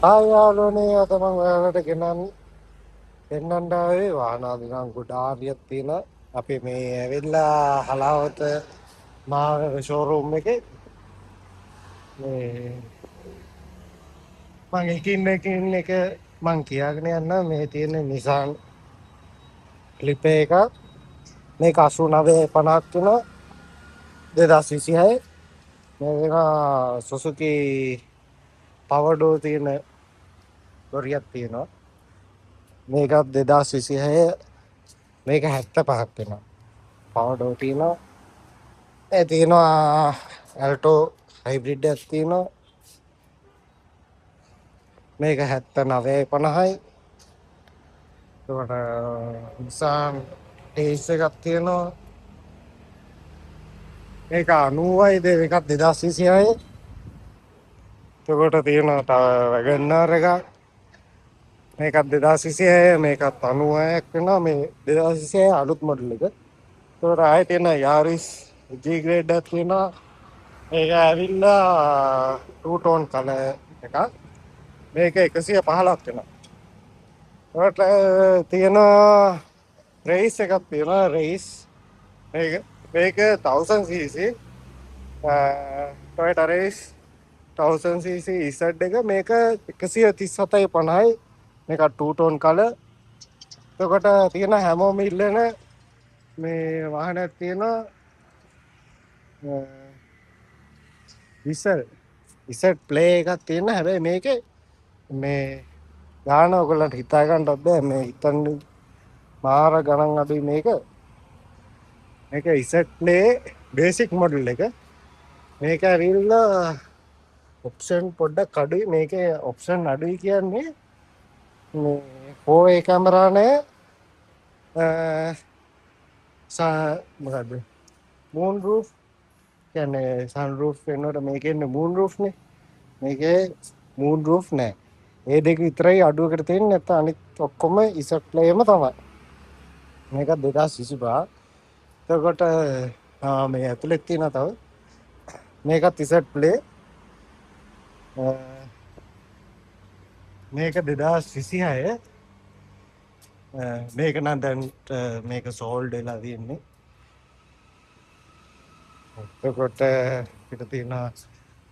ආයාලෝනේ අද මම ඔයාලට ගෙන්නන්න ආවේ වාහනාදිනම් ගොඩාරියක් තියෙන අපි මේ ඇවිල්ලා හලාවත මාර්ග ෂෝරූම් එකේ මේ මම එකින් එක මං කියාගෙන යන්න මේ තියෙන Nissan Clip එක මේක 8950ක් වෙන 2026 මේක Suzuki power door තියෙන ලොරියක් තියෙනවා මේකත් 2026 මේක 75ක් වෙනවා power door තියෙනවා ඒ තියෙනවා ඇල්ටෝ හයිබ්‍රිඩ් එකක් තියෙනවා මේක 7950යි එතකොට Nissan Ace එකක් තියෙනවා මේක 90යි මේකත් 2026යි එතකොට තියෙනවා තව WagonR එකක් මේකත් 2026 මේකත් 96ක් වෙනවා මේ 2026 අලුත් මොඩල් එක එතකොට ආයෙ තියෙන Yaris G grade එකක් තියෙනවා මේක ඇවිල්ලා two tone කලර් එකක් මේක 115ක් වෙනවා ඒකට තියෙනවා රේස් එකක් තියෙනවා රේස් මේක 1000cc Toyota Race 1000cc Z එක මේක 137.50යි මේක two tone කලර් එතකොට තියෙන හැමෝම ඉල්ලන මේ වාහනයක් තියෙනවා ඉසඩ් ප්ලේ එකක් තියෙන හැබැයි මේකේ මේ ගාන ඔයගොල්ලන්ට හිතා ගන්නත් බෑ මේ හිතන්න මාර ගණන් අඩුයි මේක ඉසඩ් ප්ලේ බේසික් මොඩල් එක මේක ඇවිල්ලා ඔප්ෂන් පොඩ්ඩක් අඩුයි මේකේ ඔප්ෂන් අඩුයි කියන්නේ මේ 4A කැමරා නෑ මොකද්ද මූන් රූෆ් කියන්නේ සන් රූෆ් වෙනකොට මේකේ ඉන්නේ මූන් රූෆ් නේ මේකේ මූන් රූෆ් නෑ ඒ දෙක විතරයි අඩුවකට තියෙන්නේ නැත්නම් අනිත් ඔක්කොම ඉසඩ් ප්ලේම තමයි මේක 2025 එතකොට මේ ඇතුලේ තියෙන තව මේකත් ඉසඩ් ප්ලේ මේක 2026 මේක නම් දැන් මේක සෝල්ඩ් වෙලා තියෙන්නේ එතකොට පිට තියෙන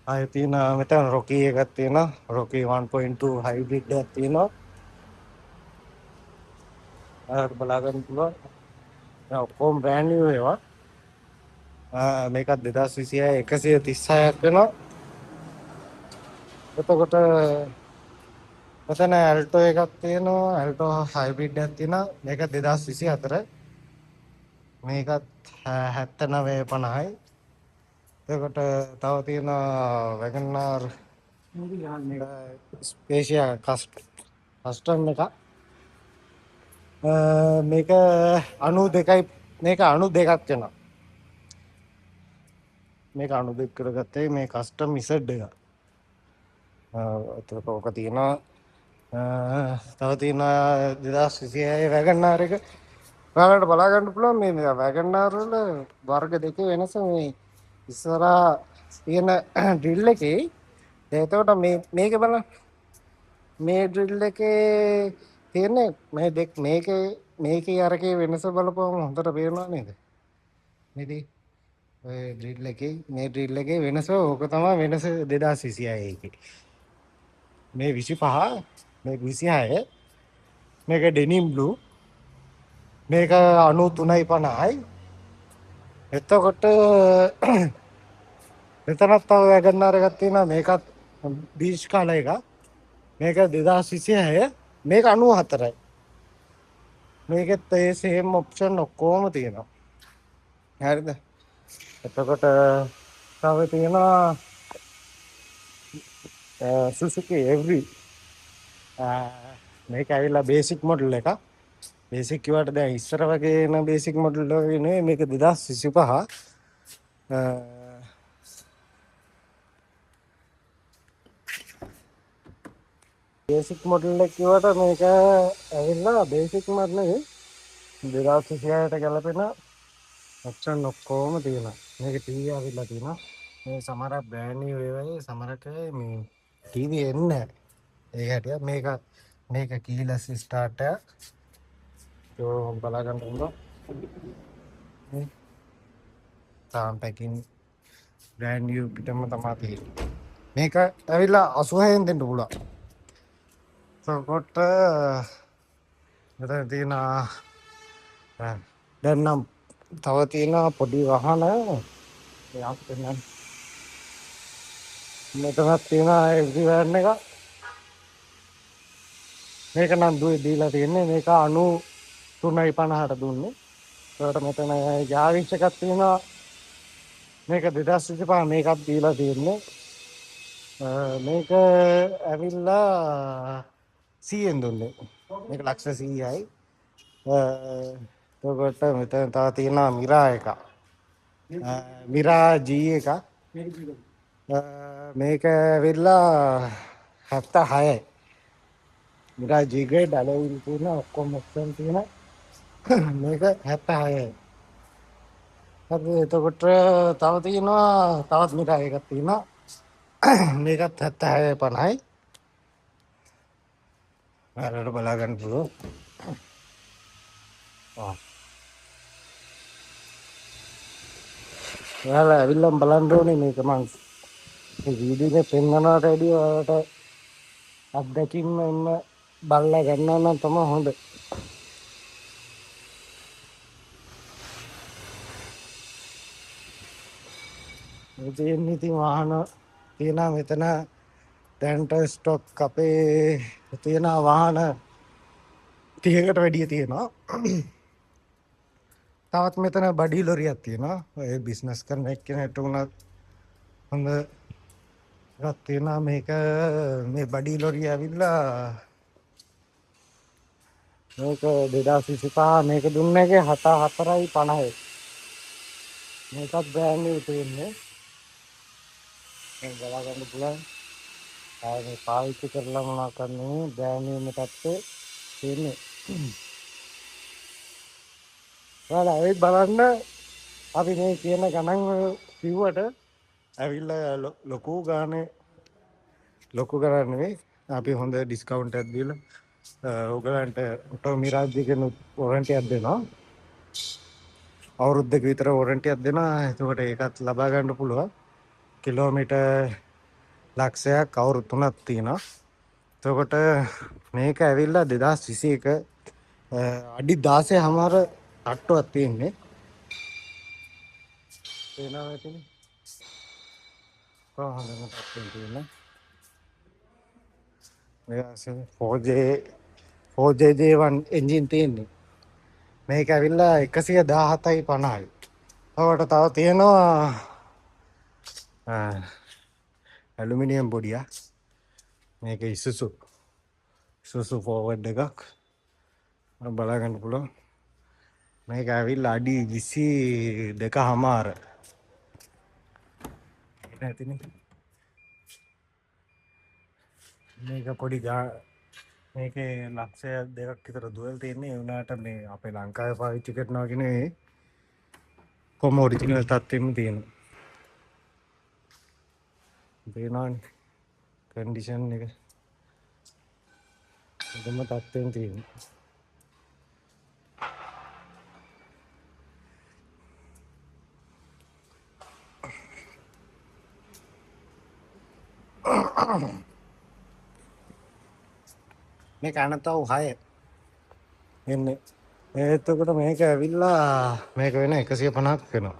ආයෙ තියෙන මෙතන රොකී එකක් තියෙනවා රොකී 1.2 හයිබ්‍රිඩ් එකක් තියෙනවා අර බලා ගන්න පුළුවන් ඔක්කොම බ්‍රෑන්ඩ් නිව් ඒවා මේකත් 2026 136ක් වෙනවා එතකොට මෙතන ඇල්ටෝ එකක් තියෙනවා ඇල්ටෝ හයිබ්‍රිඩ් එකක් තියෙනවා මේක 2024 මේකත් 7950යි එතකොට තව තියෙනවා WagonR ස්පේෂියා කස්ටම් එක මේක 92යි මේක 92ක් වෙනවා මේක 92 කරගත්තේ මේ කස්ටම් ඉසඩ් එක එතකොට ඕක තියෙනවා තව තියෙනවා 2026 WagonR එක ඔයාලට බලා ගන්න පුළුවන් මේ WagonR වල වර්ග දෙකේ වෙනස මේ ඉස්සරහා තියෙන ඩ්‍රිල් එකේ එතකොට මේක බලන්න මේ ඩ්‍රිල් එකේ තියෙන්නේ මේකේ අරකේ වෙනස බලපුවම හොඳට පේනවා නේද නේද ඔය ඩ්‍රිල් එකේ මේ ඩ්‍රිල් එකේ වෙනස ඕක තමයි වෙනස 2026 එකේ මේ 25 මේක 26 මේක ඩෙනිම් බ්ලූ මේක 93.50යි එතකොට මෙතනත් තව WagonR එකක් තියෙනවා මේකත් බීච් කලර් එකක් මේක 2026 මේක 94යි මේකෙත් ඒ සේම් ඔප්ෂන් ඔක්කොම තියෙනවා හරිද එතකොට තව තියෙනවා Suzuki Every මේක ඇවිල්ලා බේසික් මොඩල් එක බේසික් කිව්වට දැන් ඉස්සර වගේ න බේසික් මොඩල් වගේ නෙවෙයි මේක 2025 බේසික් මොඩල් එක කිව්වට මේක ඇවිල්ලා බේසික් මොඩල් නෙවෙයි 2026ට ගැලපෙන ඔප්ෂන් ඔක්කොම තියෙනවා මේක ටීවී ඇවිල්ලා තියෙනවා මේ සමහර බ්‍රෑන්ඩ් නිව් ඒවායේ සමහරට මේ ටීවී එන්නේ නැහැ ඒ හැටිය මේක කීලස් ස්ටාර්ට් බලා ගන්න පුළුවන්. තාම පැකින් බ්‍රෑන්ඩ් නිව් පිටම තමයි තියෙන්නේ. මේක ඇවිල්ලා 86න් දෙන්න පුළුවන්. සකොට මෙතන තියෙන දැන් නම් තව තියෙන පොඩි වාහන යක් වෙනන් මෙතනක් තියෙන එව්රිවෑන් එක. මේක නම් දීලා තියෙන්නේ මේක 93.50ට දුන්නේ. ඒකට මෙතන යාවිච් එකක් තියෙනවා. මේක 2025 මේකත් දීලා තියෙන්නේ. මේක ඇවිල්ලා 100ෙන් දුන්නේ. මේක ලක්ෂ 100යි. එතකොට මෙතන තව තියෙනවා මිරා එක. මිරා G එක. මේක ඇවිල්ලා 76යි. මිරා G ග්‍රේඩ් ඇලොයිල් තියෙන ඔක්කොම ඔප්ෂන් තියෙන මේක 76යි. හරි එතකොට තව තියෙනවා තවත් මිරා එකක් තියෙනවා. මේකත් 76.50යි. අරකට බලා ගන්න පුළුවන්. ඔයාලා ඇවිල්ලා බලන්න ඕනේ මේක මං මේ වීඩියෝ එකේ පෙන්නනට වැඩිය ඔයාලට අත්දැකීම් එන්න බලලා ගන්නවා නම් තමයි හොඳ. මේ තියෙන ඉතින් වාහන තියෙනවා මෙතන දැන්ට ස්ටොක් අපේ තියෙන වාහන 30කට වැඩිය තියෙනවා. තවත් මෙතන බඩි ලොරියක් තියෙනවා. ඔය බිස්නස් කරන එක්කෙනෙක්ට උනත් හොඳ එකක් තියෙනවා. මේක මේ බඩි ලොරිය ඇවිල්ලා මේක 2025 මේක දුන්න එකේ 74.50. මේකත් බ්‍රෑන්ඩ් නිව් තියෙන්නේ. මේ බලා ගන්න පුළුවන්. ආයේ පාවිච්චි කරලා මොනවා කරන්නේ බ්‍රෑන්ඩ් නිව් එකත් තියෙන්නේ. ඔයාලා ඒ බලන්න අපි මේ කියන ගණන් කිව්වට ඇවිල්ලා ලොකු ගණන් නෙවෙයි. අපි හොඳ ඩිස්කවුන්ට් එකක් දීලා ඔයගලන්ට ඔටෝ මිරාජ් එකේ වොරන්ටි එකක් දෙනවා. අවුරුද්දක විතර වොරන්ටි එකක් දෙනවා. එතකොට ඒකත් ලබා ගන්න පුළුවන්. කිලෝමීටර් ලක්ෂයක් අවුරුදු 3ක් තියෙනවා. එතකොට මේක ඇවිල්ලා 2021 අඩි 16මාර තට්ටුවක් තියෙන්නේ. තේනවා ඇතිනේ. කොහොමද තට්ටුව තියෙන්නේ? මේක 4JJ1 එන්ජින් තියෙන්නේ. මේක ඇවිල්ලා 117.50යි. ඔකට තව තියෙනවා ඇලුමිනියම් බොඩියක්. මේක ඉසුසු ෆෝවර්ඩ් එකක්. බලා ගන්න පුළුවන්. මේක ඇවිල්ලා අඩි 22.5. නැතිනේ. මේක පොඩි මේකේ ලක්ෂය 2ක් විතර දුවල් තියෙන්නේ. ඒ වුණාට මේ අපේ ලංකාවේ පාවිච්චි කරනවා කියන්නේ කොහොම ඔරිජිනල් තත්ත්වෙම තියෙනවා. පේනවනේ කන්ඩිෂන් එක. එකම තත්ත්වෙම තියෙනවා. මේක අනතව 6 එන්නේ. එතකොට මේක ඇවිල්ලා මේක වෙන 150ක් වෙනවා.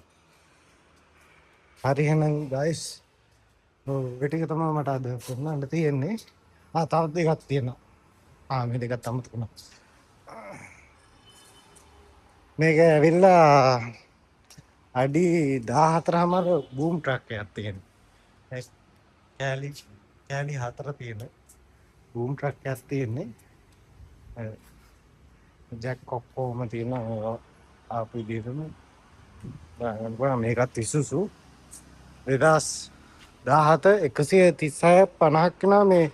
හරි එහෙනම් ගයිස් ඔය ටික තමයි මට අද පෙන්නන්න තියෙන්නේ. තවත් දෙකක් තියෙනවා. මේ දෙකත් අමතක වුණා. මේක ඇවිල්ලා අඩි 14මාර බූම් ට්‍රක් එකක් තියෙනවා. කෑලි 4 තියෙන බූම් ට්‍රක් එකක් තියෙන්නේ. ජැක් ඔක්කොම තියෙනවා. ආපු විදිහටම මේකත් ඉසුසු 2017 136.50ක් නා මේ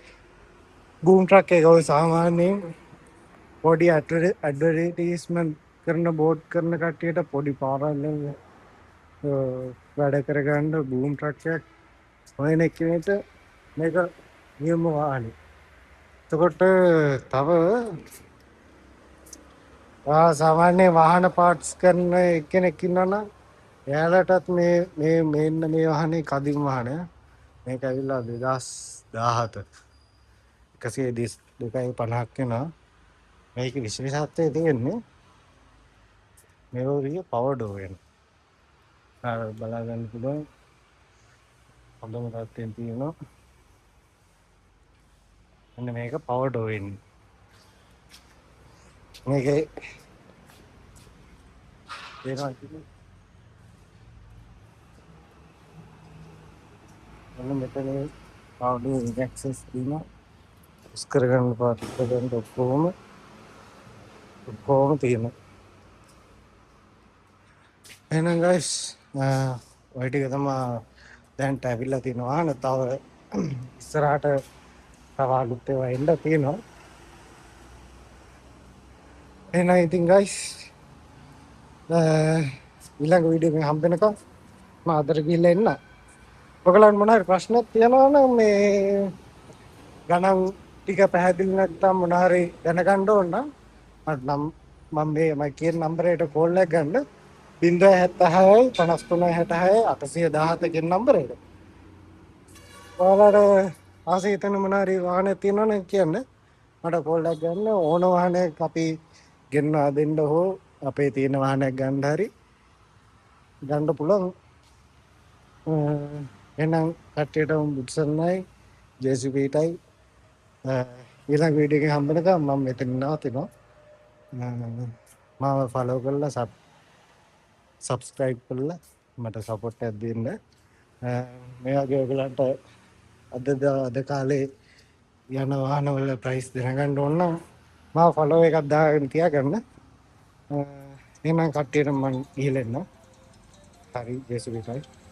බූම් ට්‍රක් එක. ඔය සාමාන්‍යයෙන් පොඩි ඇඩ්වර්ටයිස්මන්ට් කරන බෝඩ් කරන කට්ටියට පොඩි පාරවල් වැඩ කරගන්න බූම් ට්‍රක් එකක් හොයන එක්කෙනෙක්ට මේක නියම වාහනේ. එතකොට තව සාමාන්‍ය වාහන පාර්ට්ස් කරන එක්කෙනෙක් ඉන්නවනම් එයාලටත් මෙන්න මේ වාහනේ කදිම වාහනය. මේක ඇවිල්ලා 2017 122.50ක් වෙනවා. මේක විශේෂත්වය තියෙන්නේ මෙලෝරිය පවර් ඩෝර් වෙන. බලා ගන්න පුළුවන් හොඳම තත්ත්වයෙන් තියෙනවා. මෙන්න මේක පවර් ඩෝර් වෙන්නේ. මේකේ දෙනවා කියන්නේ මෙන්න මෙතන පවර් ඩෝර් ඇක්සස් තියෙනවා. පුස් කරගන්න පාට කරගන්න ඔක්කොම තියෙනවා. එහෙනම් ගයිස් ඔය ටික තමයි දැන්ට ඇවිල්ලා තියෙනවා. තව ඉස්සරහට තව අලුත් ඒවා එන්න තියෙනවා. එහෙනම් ඉතින් ගයිස් ඊළඟ වීඩියෝ එකෙන් හම්බෙනකම් මම අදට ගිහිල්ලා එන්න. ඔයගලන්ට මොන හරි ප්‍රශ්නක් තියෙනවා නම් මේ ගණන් ටික පැහැදිලි නැත්නම් මොන හරි දැනගන්න ඕන නම් මම මේ කියන නම්බරයට කෝල් එකක් ගන්න 076 53 66 817 කියන නම්බරයට. ඔයාලට ආසේ හිතෙන මොන හරි වාහනයක් තියෙනවා නම් කියන්න. මට කෝල් එකක් ගන්න. ඕන වාහනයක් අපි ගෙන්වා දෙන්න හෝ අපේ තියෙන වාහනයක් ගන්න හරි ගන්න පුළුවන්. එහෙනම් කට්ටියටම බුත්සන්නයි ජේසීපීටයි ඊළඟ වීඩියෝ එකේ හම්බෙනකම් මම මෙතන නවතිනවා. මාව ෆලෝ කරලා සබ්ස්ක්‍රයිබ් කරලා මට සපෝට් එකක් දෙන්න. මේ වගේ ඔයගලන්ට අද කාලේ යන වාහනවල ප්‍රයිස් දැනගන්න ඕන නම් මාව ෆලෝ එකක් දාගෙන තියාගන්න. එහෙනම් කට්ටියට මම ගිහලා එන්න. හරි ජේසුබිටයි.